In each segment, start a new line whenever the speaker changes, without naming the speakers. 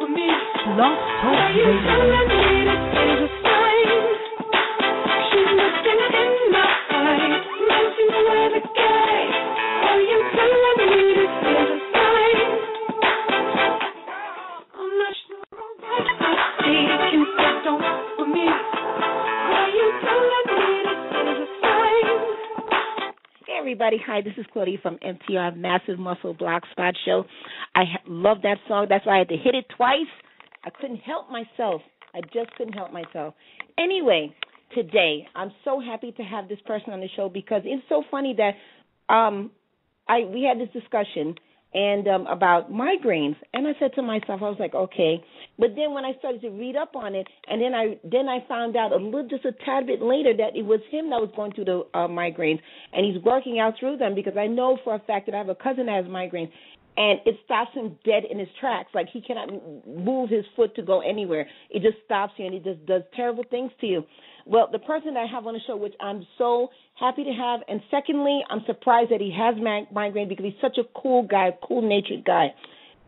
Blog Talk Radio.
Everybody, hi, this is Claudia from MTR, Massive Muscle Block Spot Show. I love that song. That's why I had to hit it twice. I couldn't help myself. I just couldn't help myself. Anyway, today, I'm so happy to have this person on the show because it's so funny that we had this discussion and about migraines, and I said to myself, I was like, okay. But then when I started to read up on it, and then I found out just a tad bit later that it was him that was going through the migraines, and he's working out through them because I know for a fact that I have a cousin that has migraines, and it stops him dead in his tracks. Like he cannot move his foot to go anywhere. It just stops you, and it just does terrible things to you. Well, the person that I have on the show, which I'm so happy to have, and secondly, I'm surprised that he has migraine because he's such a cool guy, cool-natured guy.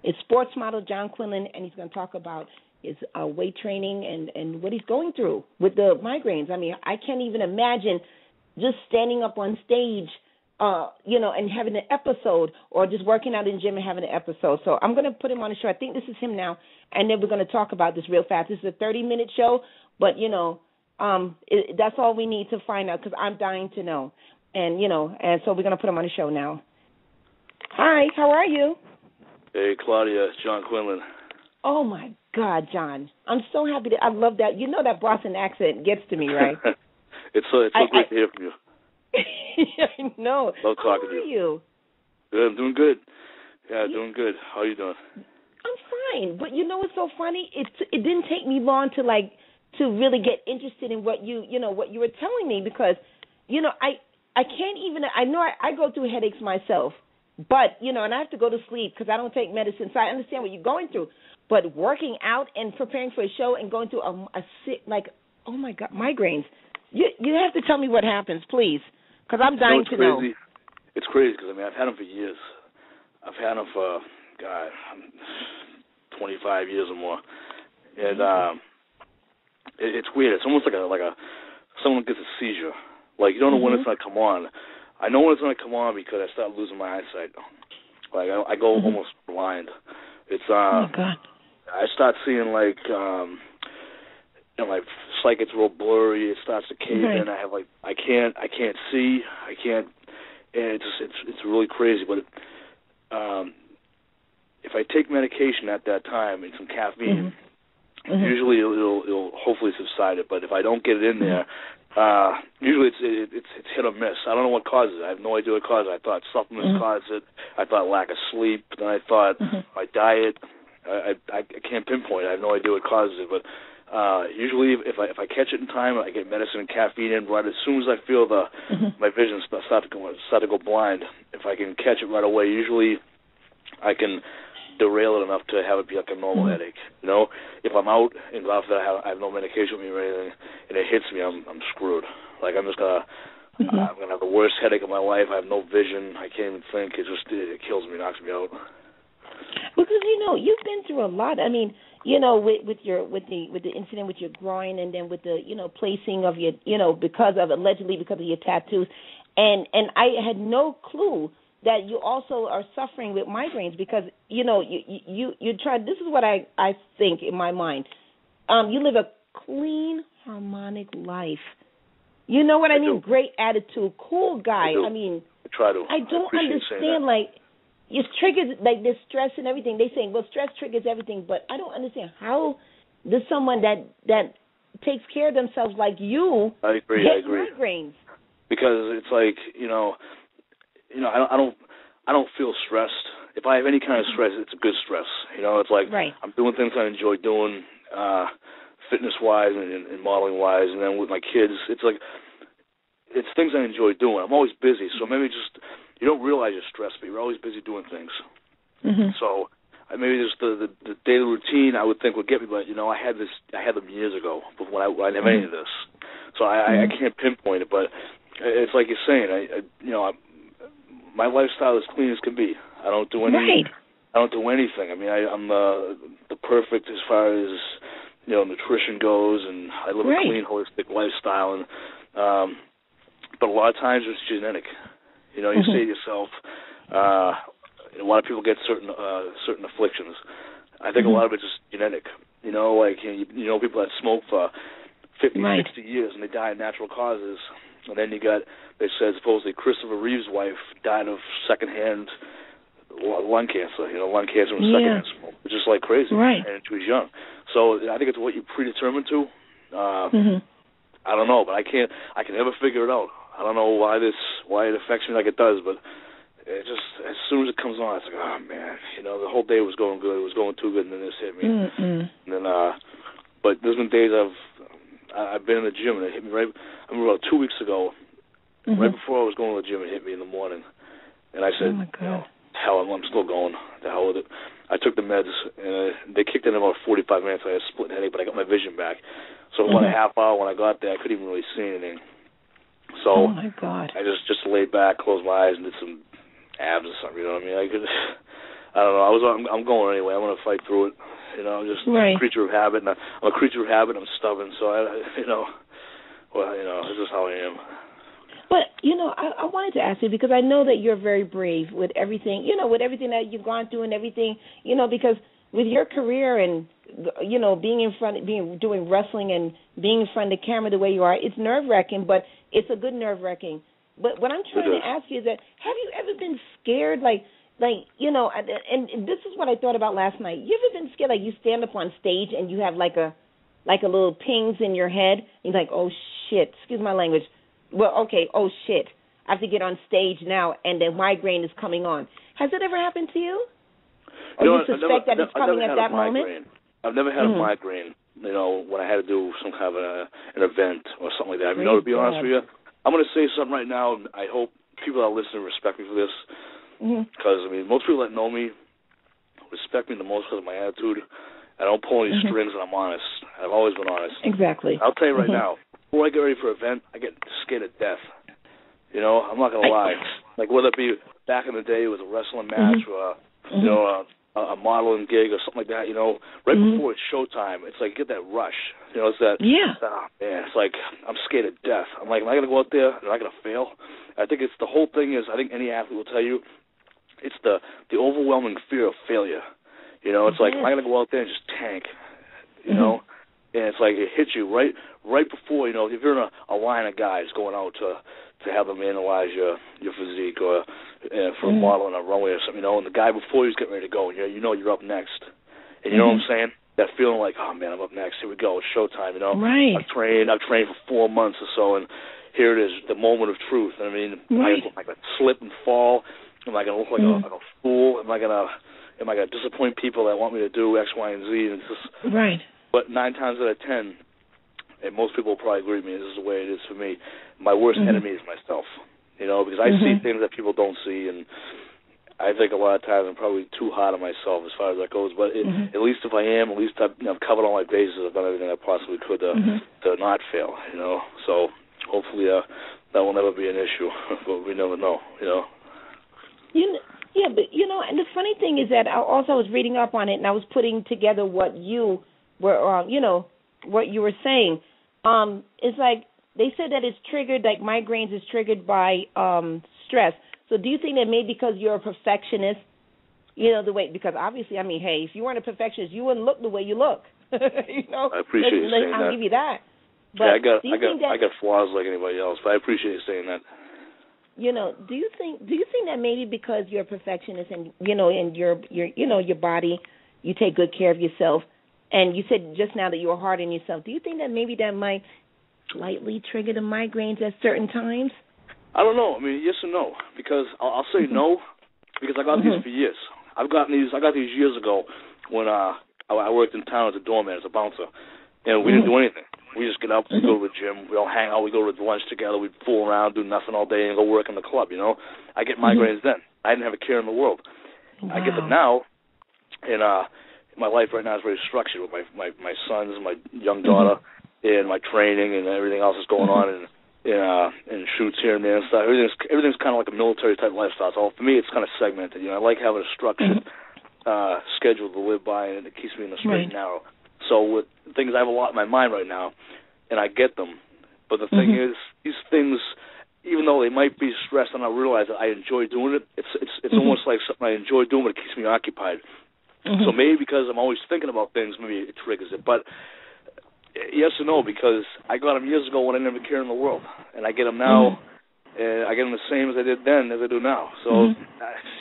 It's sports model John Quinlan, and he's going to talk about his weight training and what he's going through with the migraines. I mean, I can't even imagine just standing up on stage, and having an episode, or just working out in the gym and having an episode. So I'm going to put him on the show. I think this is him now, and then we're going to talk about this real fast. This is a 30-minute show, but, that's all we need to find out because I'm dying to know. And so we're going to put him on the show now. Hi, how are you?
Hey, Claudia, it's John Quinlan.
Oh, my God, John. I'm so happy I love that. You know that Boston accent gets to me, right?
It's so great to hear from you.
I know.
Love talking
to
you.
How are you?
Good, I'm doing good. Yeah, doing good. How are you doing?
I'm fine. But you know what's so funny? It didn't take me long to really get interested in what you were telling me because, I can't even, I know I go through headaches myself, but, and I have to go to sleep because I don't take medicine, so I understand what you're going through. But working out and preparing for a show and going through oh my God, migraines, you have to tell me what happens, please, because I'm dying to know.
It's crazy because, I've had them for years. I've had them for, 25 years or more. And, it's weird. It's almost like someone gets a seizure. Like you don't know when it's going to come on. I know when it's going to come on because I start losing my eyesight. Like I go almost blind. It's
oh God.
I start seeing like it's like it's real blurry. It starts to cave in. I have I can't see. And it's really crazy. But if I take medication at that time and some caffeine. Usually it'll hopefully subside it, but if I don't get it in there, usually it's hit or miss. I don't know what causes it. I have no idea what causes it. I thought supplements caused it. I thought lack of sleep. Then I thought my diet. I can't pinpoint it. I have no idea what causes it, but usually if I catch it in time, I get medicine and caffeine in. Right as soon as I feel my vision start to go blind, if I can catch it right away, usually I can derail it enough to have it be like a normal headache. If I'm out and after I have no medication with me or anything, and it hits me, I'm screwed. Like I'm just I'm gonna have the worst headache of my life. I have no vision. I can't even think. It kills me, knocks me out.
Because you've been through a lot. I mean, with the incident with your groin, and then with the placing of your allegedly because of your tattoos, and I had no clue that you also are suffering with migraines because, you try. This is what I think in my mind. You live a clean, harmonic life. You know what I mean? Great attitude, cool guy. I mean,
I try to.
I don't understand, it's triggers, there's stress and everything. They say, well, stress triggers everything, but I don't understand how does someone that takes care of themselves like you
get
migraines?
Because it's like, I don't feel stressed. If I have any kind of stress, it's a good stress. It's like I'm doing things I enjoy doing, fitness-wise and modeling-wise, and then with my kids, it's things I enjoy doing. I'm always busy, so maybe just you don't realize you're stressed, but you're always busy doing things. So maybe just the daily routine I would think would get me, but I had them years ago before I didn't have any of this, so I can't pinpoint it, but it's like you're saying, my lifestyle is clean as can be. I don't do anything. I mean, I'm the perfect as far as nutrition goes, and I live a clean, holistic lifestyle, and but a lot of times it's genetic. You say to yourself, a lot of people get certain afflictions. I think a lot of it's just genetic. People that smoke for 50, 60 years and they die of natural causes. And then they said supposedly Christopher Reeve's wife died of secondhand lung cancer, lung cancer from secondhand smoke. It's just like crazy.
Right.
And she was young. So I think it's what you're predetermined to. I don't know, but I can never figure it out. I don't know why it affects me like it does, but it just, as soon as it comes on, it's like, oh man, the whole day was going good, it was going too good, and then this hit me. And then, but there's been days I've been in the gym and it hit me right. I remember about 2 weeks ago, right before I was going to the gym, it hit me in the morning, and I said, hell, I'm still going. The hell with it. I took the meds, and they kicked in about 45 minutes. I had a split headache, but I got my vision back. So about a half hour when I got there, I couldn't even really see anything. So I just laid back, closed my eyes, and did some abs or something. You know what I mean? I don't know. I'm going anyway. I'm going to fight through it. I'm just a creature of habit, and I'm a creature of habit. I'm stubborn, so this is how I am.
But, I wanted to ask you, because I know that you're very brave with everything, with everything that you've gone through and everything, because with your career and, doing wrestling and being in front of the camera the way you are, it's nerve-wracking, but it's a good nerve-wracking. But what I'm trying to ask you is that, have you ever been scared, and this is what I thought about last night. You ever been scared, you stand up on stage and you have like a little pings in your head, and you're like, oh, shit, excuse my language. Well, okay, oh, shit, I have to get on stage now, and the migraine is coming on. Has it ever happened to you? Or you suspect that it's coming at that moment?
I've never had a migraine, when I had to do some kind of an event or something like that. To be honest with you, I'm going to say something right now, and I hope people that listen respect me for this, because, most people that know me respect me the most because of my attitude. I don't pull any strings, and I'm honest. I've always been honest.
Exactly.
I'll tell you right now, before I get ready for an event, I get scared to death. I'm not going to lie. Like, whether it be back in the day with a wrestling match or, a modeling gig or something like that, right before it's showtime, it's like, get that rush. It's that, man, it's like, I'm scared to death. I'm like, am I going to go out there? Am I going to fail? I think the whole thing is, I think any athlete will tell you, it's the overwhelming fear of failure. It's like, am I going to go out there and just tank? And it's like, it hits you right before, if you're in a line of guys going out to have them analyze your physique or for a model on a runway or something, and the guy before he's getting ready to go, you're up next. And you know what I'm saying? That feeling like, oh, man, I'm up next. Here we go. It's showtime,
Right.
I've trained for 4 months or so, and here it is, the moment of truth. Am I going to slip and fall? Am I going to look like a fool? Am I going to disappoint people that want me to do X, Y, and Z? And it's just, but 9 times out of 10, and most people will probably agree with me, this is the way it is for me, my worst enemy is myself, because I see things that people don't see, and I think a lot of times I'm probably too hard on myself as far as that goes, but at least if I am, at least I've covered all my bases, I've done everything I possibly could to not fail, so hopefully that will never be an issue, but we never know,
Yeah, but, and the funny thing is that I was reading up on it, and I was putting together what you were, what you were saying. It's like they said that it's triggered, like migraines is triggered by stress. So do you think that maybe because you're a perfectionist, because obviously, hey, if you weren't a perfectionist, you wouldn't look the way you look.
I appreciate you saying that.
I'll give you that. But
I got flaws like anybody else, but I appreciate you saying that.
Do you think that maybe because you're a perfectionist and and your body, you take good care of yourself, and you said just now that you're hard on yourself, do you think that maybe that might slightly trigger the migraines at certain times?
I don't know. Yes and no, because I'll say no, because I got these for years. I got these years ago when I worked in town as a doorman, as a bouncer, and we didn't do anything. We just get up, we go to the gym, we all hang out, we go to lunch together, we fool around, do nothing all day, and go work in the club, I get migraines then. I didn't have a care in the world. Wow. I get them now, and my life right now is very structured with my sons, my young daughter, and my training and everything else that's going on, and shoots here and there and stuff. Everything's kind of like a military-type lifestyle. So for me, it's kind of segmented. I like having a structured schedule to live by, and it keeps me in the straight and narrow. So with things, I have a lot in my mind right now, and I get them. But the thing is, these things, even though they might be stressed, and I realize that I enjoy doing it, it's almost like something I enjoy doing, but it keeps me occupied. So maybe because I'm always thinking about things, maybe it triggers it. But yes and no, because I got them years ago when I never cared in the world, and I get them now, and I get them the same as I did then as I do now. So,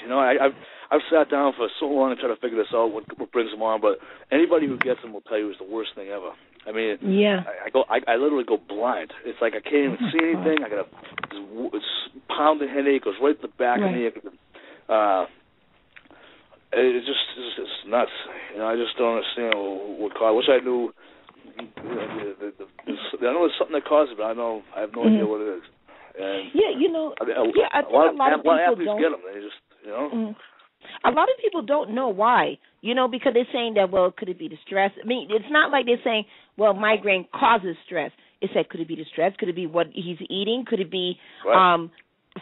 you know, I've sat down for so long and tried to figure this out, what brings them on, but anybody who gets them will tell you it's the worst thing ever. I mean, I literally go blind. It's like I can't even see anything. I got this pounding headache, goes right to the back of me. It's nuts. You know, I just don't understand what caused. I wish I knew. I know it's something that causes it, but I have no idea what it is. And
I think a lot of people
athletes
don't
get them. They just, you know.
A lot of people don't know why, you know, because they're saying that, well, could it be the stress? I mean, it's not like they're saying, well, migraine causes stress. It's like, could it be the stress? Could it be what he's eating? Could it be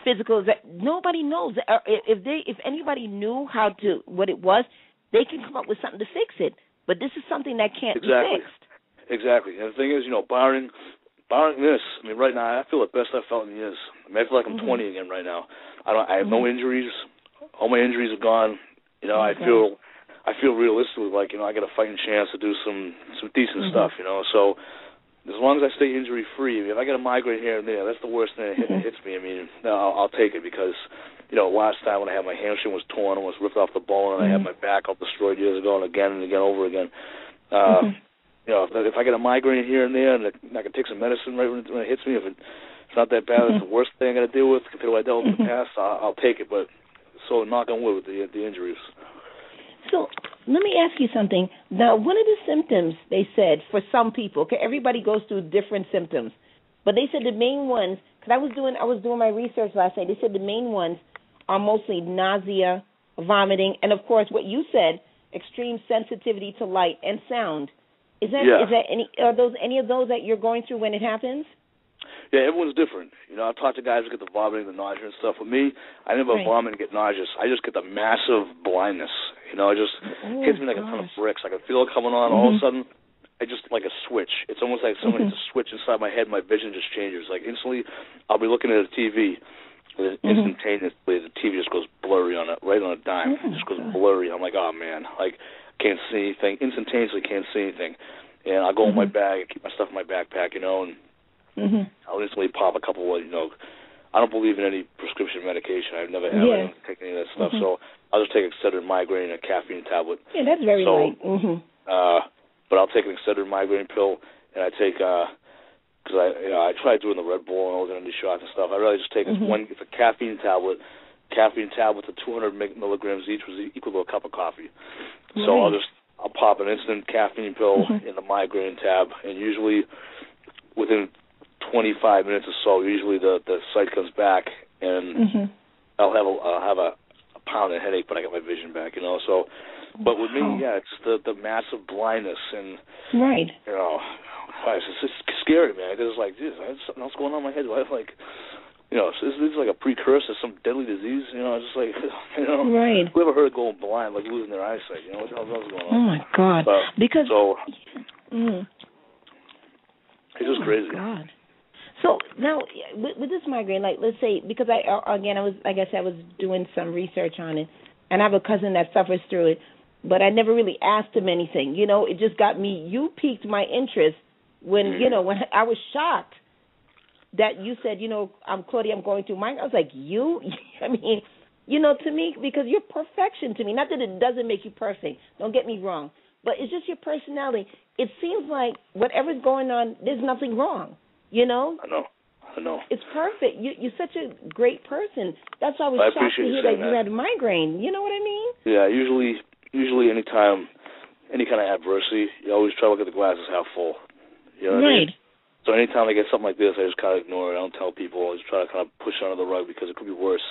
physical? Nobody knows. If anybody knew what it was, they can come up with something to fix it. But this is something that can't be fixed.
Exactly. And the thing is, you know, barring this, I mean, right now I feel the best I've felt in years. I mean, I feel like I'm 20 again right now. I have no injuries. All my injuries are gone. You know, I feel realistically like, you know, I got a fighting chance to do some decent stuff, you know. So as long as I stay injury free, I mean, if I get a migraine here and there, that's the worst thing that hits me. I mean, I'll take it because, you know, last time when I had my hamstring was torn and was ripped off the bone, and I had my back all destroyed years ago, and again over again. You know, if I get a migraine here and there, and I can take some medicine right when it hits me, if it's not that bad, it's the worst thing I got to deal with compared to what I dealt with in the past, I'll take it. But so knock on wood with the injuries. So
let me ask you something. Now, one of the symptoms they said for some people, okay, everybody goes through different symptoms, but they said the main ones. Because I was doing my research last night. They said the main ones are mostly nausea, vomiting, and of course what you said, extreme sensitivity to light and sound. Is that any of those that you're going through when it happens?
Yeah, everyone's different. You know, I've talked to guys who get the vomiting, the nausea and stuff. With me, I never vomit and get nauseous. I just get the massive blindness. You know, it just hits me like a ton of bricks. I can feel it coming on. All of a sudden, I just like a switch. It's almost like someone hits a switch inside my head. My vision just changes. Like instantly, I'll be looking at a TV. And instantaneously, the TV just goes blurry on it, right on a dime. It just goes blurry. I'm like, oh man, like can't see anything. Instantaneously, can't see anything. And I'll go in my bag and keep my stuff in my backpack, you know, and I'll instantly pop a couple of, you know, I don't believe in any prescription medication. I've never taken any of that stuff. So I'll just take Excedrin migraine and a caffeine tablet.
Yeah, that's very light.
But I'll take an Excedrin migraine pill, and I take, because I tried doing the Red Bull and all the energy shots and stuff. I really just take it's a caffeine tablet. Caffeine tablets of 200 milligrams each was equal to a cup of coffee. So I'll pop an instant caffeine pill in the migraine tab, and usually within 25 minutes or so, usually the sight comes back, and I'll have a pounding headache, but I got my vision back, you know. So, but with me, it's the massive blindness, and you know, it's just scary, man. Because it's like, geez, I have something else going on in my head. I have like, you know, this is like a precursor to some deadly disease, you know. It's just like, you know, who ever heard of going blind, like losing their eyesight? You know, what the hell's going on?
Oh my God! Because
it's just crazy.
God. So now with this migraine, like let's say, because I was doing some research on it, and I have a cousin that suffers through it, but I never really asked him anything. You know, it just got me. You piqued my interest when you know when I was shocked that you said, you know, Claudia, I'm going through migraine. I was like, you? I mean, you know, to me, because you're perfection to me. Not that it doesn't make you perfect. Don't get me wrong. But it's just your personality. It seems like whatever's going on, there's nothing wrong, you know?
I know.
It's perfect. You're such a great person. That's why I was shocked to hear that you had a migraine. You know what I mean?
Yeah, usually any kind of adversity, you always try to look at the glass as half full. You know what I mean? So anytime I get something like this, I just kind of ignore it. I don't tell people. I just try to kind of push it under the rug because it could be worse.